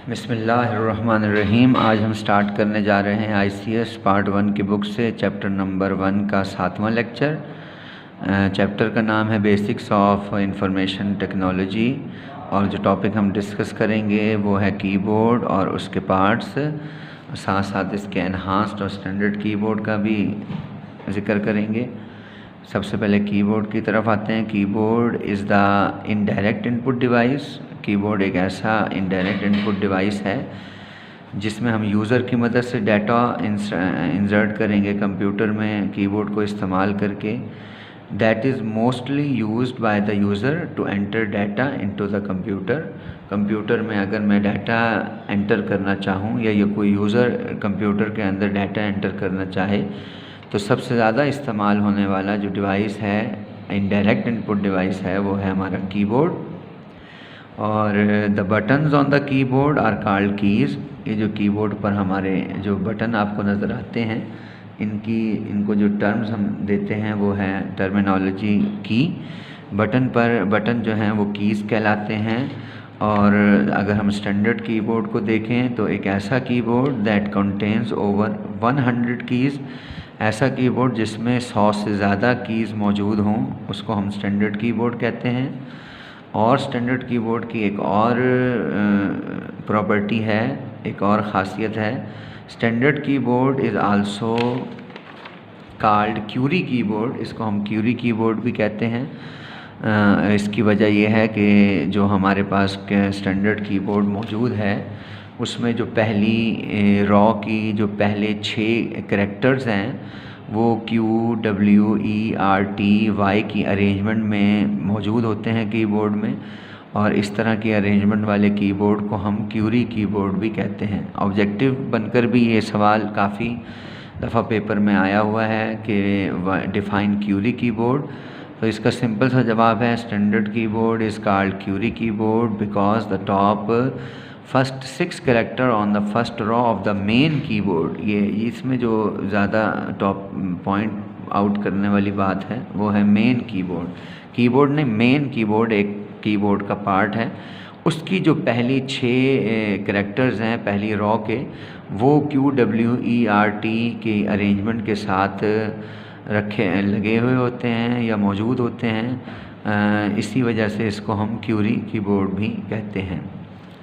बिस्मिल्लाहिर्रहमानिर्रहीम। आज हम स्टार्ट करने जा रहे हैं ICS पार्ट 1 की बुक से चैप्टर नंबर 1 का 7वां लेक्चर। चैप्टर का नाम है बेसिक्स ऑफ इंफॉर्मेशन टेक्नोलॉजी और जो टॉपिक हम डिस्कस करेंगे वो है कीबोर्ड और उसके पार्ट्स, साथ साथ इसके एनहांस्ड और स्टैंडर्ड कीबोर्ड का भी ज़िक्र करेंगे। सबसे पहले कीबोर्ड की तरफ आते हैं। Keyboard is the indirect input device. Keyboard एक ऐसा इनडायरेक्ट इनपुट डिवाइस है जिसमें हम यूज़र की मदद से डाटा इंसर्ट करेंगे कंप्यूटर में कीबोर्ड को इस्तेमाल करके। That is mostly used by the user to enter data into the computer. Computer में अगर मैं डाटा एंटर करना चाहूँ या कोई यूज़र कंप्यूटर के अंदर डाटा एंटर करना चाहे तो सबसे ज़्यादा इस्तेमाल होने वाला जो डिवाइस है, इनडायरेक्ट इनपुट डिवाइस है, वो है हमारा कीबोर्ड। और the buttons on the keyboard are called keys. ये जो कीबोर्ड पर हमारे जो बटन आपको नज़र आते हैं इनको जो टर्म्स हम देते हैं वो है टर्मिनोलॉजी की। बटन जो हैं वो कीज़ कहलाते हैं। और अगर हम स्टैंडर्ड कीबोर्ड को देखें तो एक ऐसा keyboard that contains over 100 keys, ऐसा कीबोर्ड जिसमें 100 से ज़्यादा कीज़ मौजूद हों उसको हम स्टैंडर्ड कीबोर्ड कहते हैं। और स्टैंडर्ड कीबोर्ड की एक और प्रॉपर्टी है, एक और ख़ासियत है। Standard keyboard is also called क्यूरी कीबोर्ड। इसको हम क्यूरी कीबोर्ड भी कहते हैं। इसकी वजह यह है कि जो हमारे पास स्टैंडर्ड कीबोर्ड मौजूद है उसमें जो पहली रॉ की जो पहले 6 कैरेक्टर्स हैं वो QWERTY की अरेंजमेंट में मौजूद होते हैं कीबोर्ड में। और इस तरह की अरेंजमेंट वाले कीबोर्ड को हम क्यूरी कीबोर्ड भी कहते हैं। ऑब्जेक्टिव बनकर भी ये सवाल काफ़ी दफ़ा पेपर में आया हुआ है कि डिफ़ाइन क्यूरी कीबोर्ड। तो इसका सिंपल सा जवाब है स्टैंडर्ड कीबोर्ड इज़ कॉल्ड क्यूरी keyboard because the top first 6 character on the first row of the main keyboard. ये इसमें जो ज़्यादा टॉप पॉइंट आउट करने वाली बात है वो है मेन कीबोर्ड। कीबोर्ड ने मेन कीबोर्ड एक कीबोर्ड का पार्ट है, उसकी जो पहली 6 कैरेक्टर्स हैं पहली रॉ के वो QWERT के अरेंजमेंट के साथ लगे हुए होते हैं या मौजूद होते हैं। इसी वजह से इसको हम क्यूरी कीबोर्ड भी कहते हैं।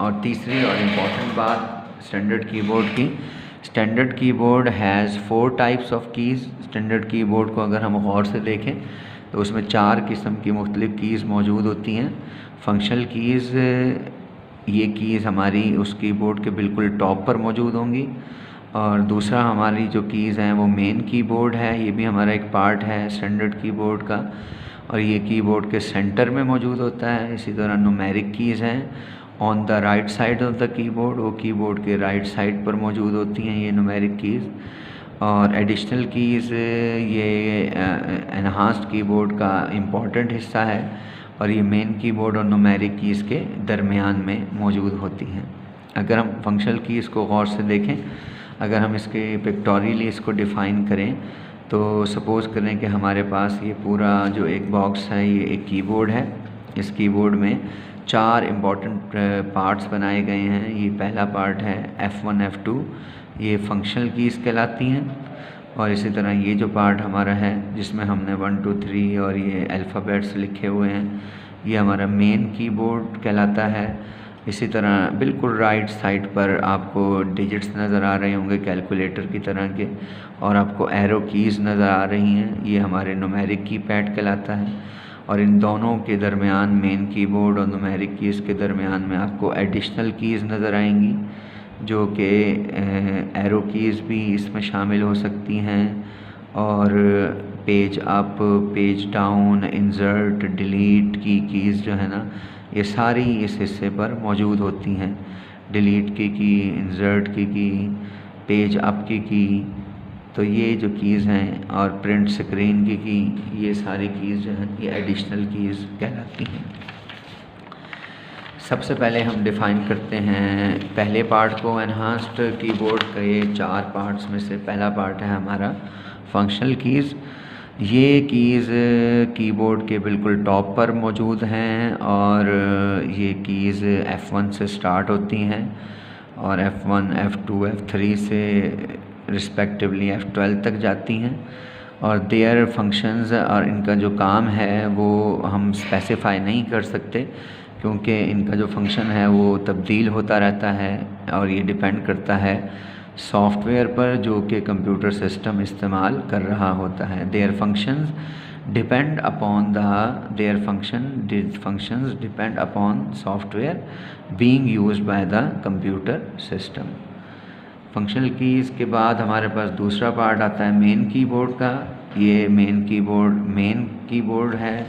और तीसरी और इम्पॉर्टेंट बात स्टैंडर्ड कीबोर्ड की, standard keyboard has 4 types of keys. Standard keyboard को अगर हम गौर से देखें तो उसमें 4 किस्म की मुख्तलिफ़ कीज़ मौजूद होती हैं। फंक्शनल कीज़, ये कीज़ हमारी उस कीबोर्ड के बिल्कुल टॉप पर मौजूद होंगी। और दूसरा हमारी जो कीज़ हैं वो मेन कीबोर्ड है, ये भी हमारा एक पार्ट है स्टैंडर्ड कीबोर्ड का और ये कीबोर्ड के सेंटर में मौजूद होता है। इसी तरह न्यूमेरिक कीज़ हैं on the right side of the keyboard, वो कीबोर्ड के राइट साइड पर मौजूद होती हैं ये न्यूमेरिक कीज़। और एडिशनल कीज़ ये एनहांस्ड कीबोर्ड का इम्पॉर्टेंट हिस्सा है और ये मेन कीबोर्ड और न्यूमेरिक कीज़ के दरमियान में मौजूद होती हैं। अगर हम फंक्शनल कीज़ को गौर से देखें, अगर हम इसके पिक्टोरियली इसको डिफ़ाइन करें तो सपोज़ करें कि हमारे पास ये पूरा जो एक बॉक्स है ये एक कीबोर्ड है। इस कीबोर्ड में 4 इम्पॉर्टेंट पार्ट्स बनाए गए हैं। ये पहला पार्ट है F1 F2, ये फंक्शनल कीज़ कहलाती हैं। और इसी तरह ये जो पार्ट हमारा है जिसमें हमने 1 2 3 और ये अल्फ़ाबेट्स लिखे हुए हैं ये हमारा मेन कीबोर्ड कहलाता है। इसी तरह बिल्कुल राइट साइड पर आपको डिजिट्स नज़र आ रहे होंगे कैलकुलेटर की तरह के और आपको एरो कीज़ नज़र आ रही हैं, ये हमारे न्यूमेरिक कीपैड कहलाता है। और इन दोनों के दरमियान मेन कीबोर्ड और न्यूमेरिक कीज़ के दरमियान में आपको एडिशनल कीज़ नज़र आएंगी जो कि एरो कीज़ भी इसमें शामिल हो सकती हैं। और page up, page down, insert, delete की कीज़ जो है ना ये सारी इस हिस्से पर मौजूद होती हैं। डिलीट की, इंसर्ट की, पेज अप की, तो ये जो कीज़ हैं और प्रिंट स्क्रीन की ये सारी कीज़ जो हैं ये एडिशनल कीज़ कहलाती हैं। सबसे पहले हम डिफ़ाइन करते हैं पहले पार्ट को। एनहांस्ड कीबोर्ड के 4 पार्ट्स में से पहला पार्ट है हमारा फंक्शनल कीज़। ये कीज़ कीबोर्ड के बिल्कुल टॉप पर मौजूद हैं और ये कीज़ F1 से स्टार्ट होती हैं और F1, F2, F3 से रिस्पेक्टिवली F12 तक जाती हैं। और देयर फंक्शंस और इनका जो काम है वो हम स्पेसिफाई नहीं कर सकते, क्योंकि इनका जो फंक्शन है वो तब्दील होता रहता है और ये डिपेंड करता है सॉफ्टवेयर पर जो कि कंप्यूटर सिस्टम इस्तेमाल कर रहा होता है। Their functions depend upon their functions depend upon software being used by the computer system. Functional keys के बाद हमारे पास दूसरा पार्ट आता है मेन कीबोर्ड का। ये मेन कीबोर्ड है।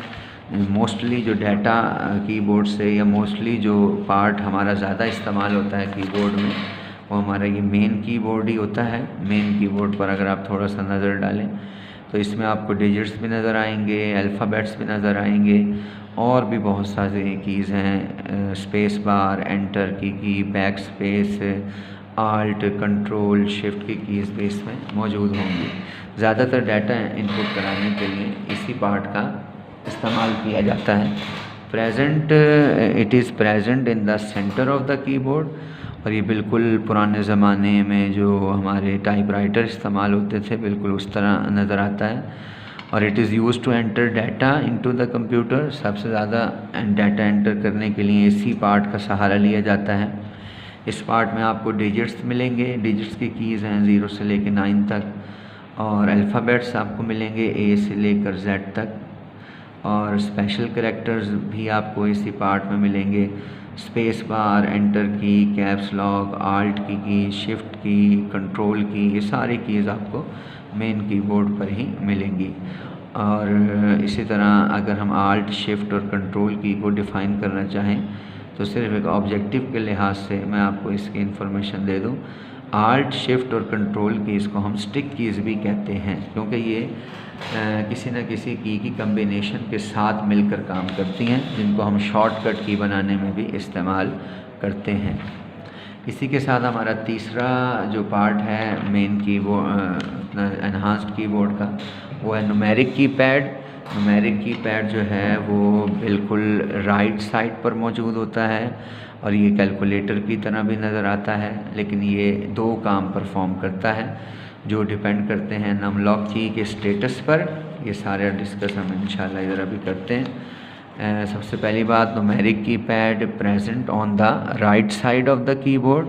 मोस्टली जो डाटा कीबोर्ड से या मोस्टली जो पार्ट हमारा ज़्यादा इस्तेमाल होता है कीबोर्ड में वो हमारा ये मेन कीबोर्ड ही होता है। मेन कीबोर्ड पर अगर आप थोड़ा सा नज़र डालें तो इसमें आपको डिजिट्स भी नज़र आएंगे, अल्फ़ाबेट्स भी नज़र आएंगे और भी बहुत सारे कीज़ हैं, स्पेस बार, एंटर की, back space, alt, control, shift की कीज़ भी इसमें मौजूद होंगी। ज़्यादातर डाटा इनपुट कराने के लिए इसी पार्ट का इस्तेमाल किया जाता है। It is present in the centre of the keyboard. और ये बिल्कुल पुराने ज़माने में जो हमारे टाइपराइटर इस्तेमाल होते थे बिल्कुल उस तरह नज़र आता है। और it is use to enter data into the computer. सबसे ज़्यादा डाटा एंटर करने के लिए इसी पार्ट का सहारा लिया जाता है। इस पार्ट में आपको डिजिट्स मिलेंगे। डिजिट्स की कीज़ हैं 0 से लेकर 9 तक, और अल्फ़ाबेट्स आपको मिलेंगे A से लेकर Z तक, और स्पेशल कैरेक्टर्स भी आपको इसी पार्ट में मिलेंगे। स्पेस बार, एंटर की, कैप्स लॉक, आल्ट की, शिफ्ट की, कंट्रोल की, ये सारी कीज़ आपको मेन कीबोर्ड पर ही मिलेंगी। और इसी तरह अगर हम आल्ट, शिफ्ट और कंट्रोल की को डिफ़ाइन करना चाहें तो सिर्फ एक ऑब्जेक्टिव के लिहाज से मैं आपको इसकी इन्फॉर्मेशन दे दूं। आल्ट, शिफ्ट और कंट्रोल कीज़ को हम स्टिक कीज़ भी कहते हैं, क्योंकि ये किसी न किसी की कम्बिनेशन के साथ मिलकर काम करती हैं, जिनको हम शॉर्टकट की बनाने में भी इस्तेमाल करते हैं। इसी के साथ हमारा तीसरा जो पार्ट है मेन कीबोर्ड एनहांस्ड कीबोर्ड का वो है न्यूमेरिक कीपैड। न्यूमेरिक कीपैड जो है वो बिल्कुल राइट साइड पर मौजूद होता है और ये कैलकुलेटर की तरह भी नज़र आता है, लेकिन ये 2 काम परफॉर्म करता है जो डिपेंड करते हैं नमलॉक की के स्टेटस पर। ये सारे डिस्कस हम इंशाल्लाह इधर अभी करते हैं। सबसे पहली बात, numeric keypad present on the right side of the keyboard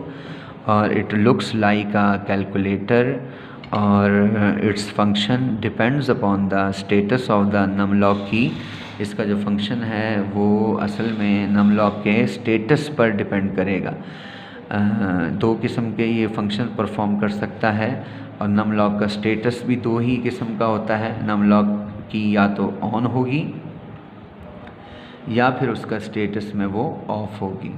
और it looks like a calculator और its function depends upon the status of the num lock key. इसका जो फंक्शन है वो असल में नमलॉक के स्टेटस पर डिपेंड करेगा। 2 किस्म के ये फंक्शन परफॉर्म कर सकता है और नमलॉक का स्टेटस भी 2 ही किस्म का होता है। नमलॉक की या तो ऑन होगी या फिर उसका स्टेटस में वो ऑफ होगी।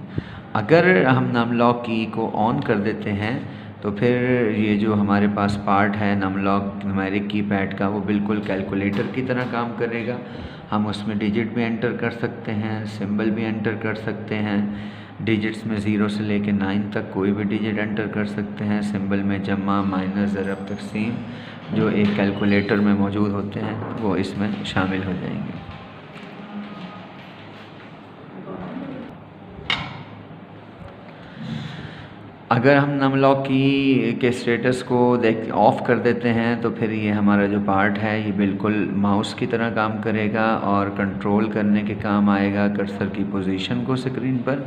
अगर हम नमलॉक की को ऑन कर देते हैं तो फिर ये जो हमारे पास पार्ट है नमलॉक न्यूमेरिक कीपैड का वो बिल्कुल कैलकुलेटर की तरह काम करेगा। हम उसमें डिजिट भी एंटर कर सकते हैं, सिंबल भी एंटर कर सकते हैं। डिजिट्स में 0 से लेकर 9 तक कोई भी डिजिट एंटर कर सकते हैं। सिंबल में जमा, माइनस, ज़रब, तक़सीम जो एक कैलकुलेटर में मौजूद होते हैं वो इसमें शामिल हो जाएंगे। अगर हम नमलॉक की के स्टेटस को ऑफ़ कर देते हैं तो फिर ये हमारा जो पार्ट है ये बिल्कुल माउस की तरह काम करेगा और कंट्रोल करने के काम आएगा कर्सर की पोजीशन को स्क्रीन पर।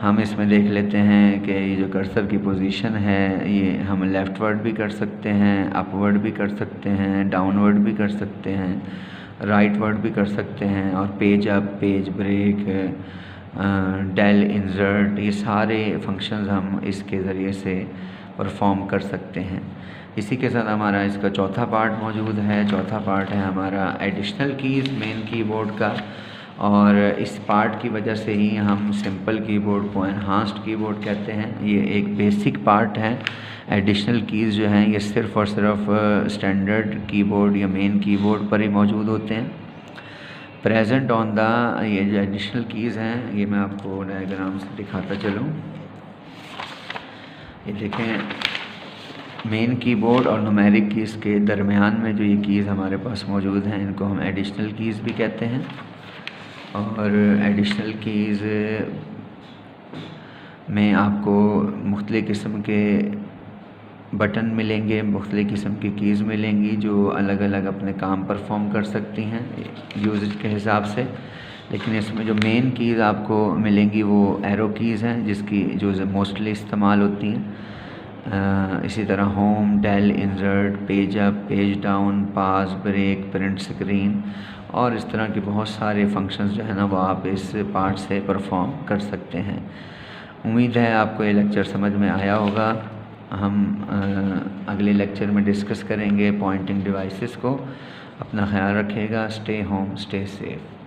हम इसमें देख लेते हैं कि ये जो कर्सर की पोजीशन है ये हम लेफ़्टवर्ड भी कर सकते हैं, अपवर्ड भी कर सकते हैं, डाउनवर्ड भी कर सकते हैं, राइटवर्ड भी कर सकते हैं, और page up, page break, del, insert, ये सारे फंक्शंस हम इसके ज़रिए से परफॉर्म कर सकते हैं। इसी के साथ हमारा इसका चौथा पार्ट मौजूद है। चौथा पार्ट है हमारा एडिशनल कीज़ मेन कीबोर्ड का, और इस पार्ट की वजह से ही हम सिंपल कीबोर्ड को एनहांस्ड कीबोर्ड कहते हैं। ये एक बेसिक पार्ट है। एडिशनल कीज़ जो हैं ये सिर्फ़ और सिर्फ स्टैंडर्ड कीबोर्ड या मेन कीबोर्ड पर ही मौजूद होते हैं। प्रेजेंट ऑन द ये जो एडिशनल कीज़ हैं ये मैं आपको डायग्राम से दिखाता चलूँ। ये देखें मेन कीबोर्ड और न्यूमेरिक कीज़ के दरमियान में जो ये कीज़ हमारे पास मौजूद हैं इनको हम एडिशनल कीज़ भी कहते हैं। और एडिशनल कीज़ में आपको मुख्तलिफ़ किस्म के बटन मिलेंगे, मुख्तलिफ़ किस्म की कीज़ मिलेंगी जो अलग अलग अपने काम परफॉर्म कर सकती हैं यूजेज के हिसाब से। लेकिन इसमें जो मेन कीज़ आपको मिलेंगी वो एरो कीज़ हैं, जिसकी जो मोस्टली इस्तेमाल होती हैं। इसी तरह home, del, insert, page up, page down, pause, break, print screen और इस तरह के बहुत सारे फंक्शंस जो है ना वो आप इस पार्ट से परफॉर्म कर सकते हैं। उम्मीद है आपको ये लेक्चर समझ में आया होगा। हम अगले लेक्चर में डिस्कस करेंगे पॉइंटिंग डिवाइसेस को। अपना ख्याल रखिएगा। Stay home, stay safe.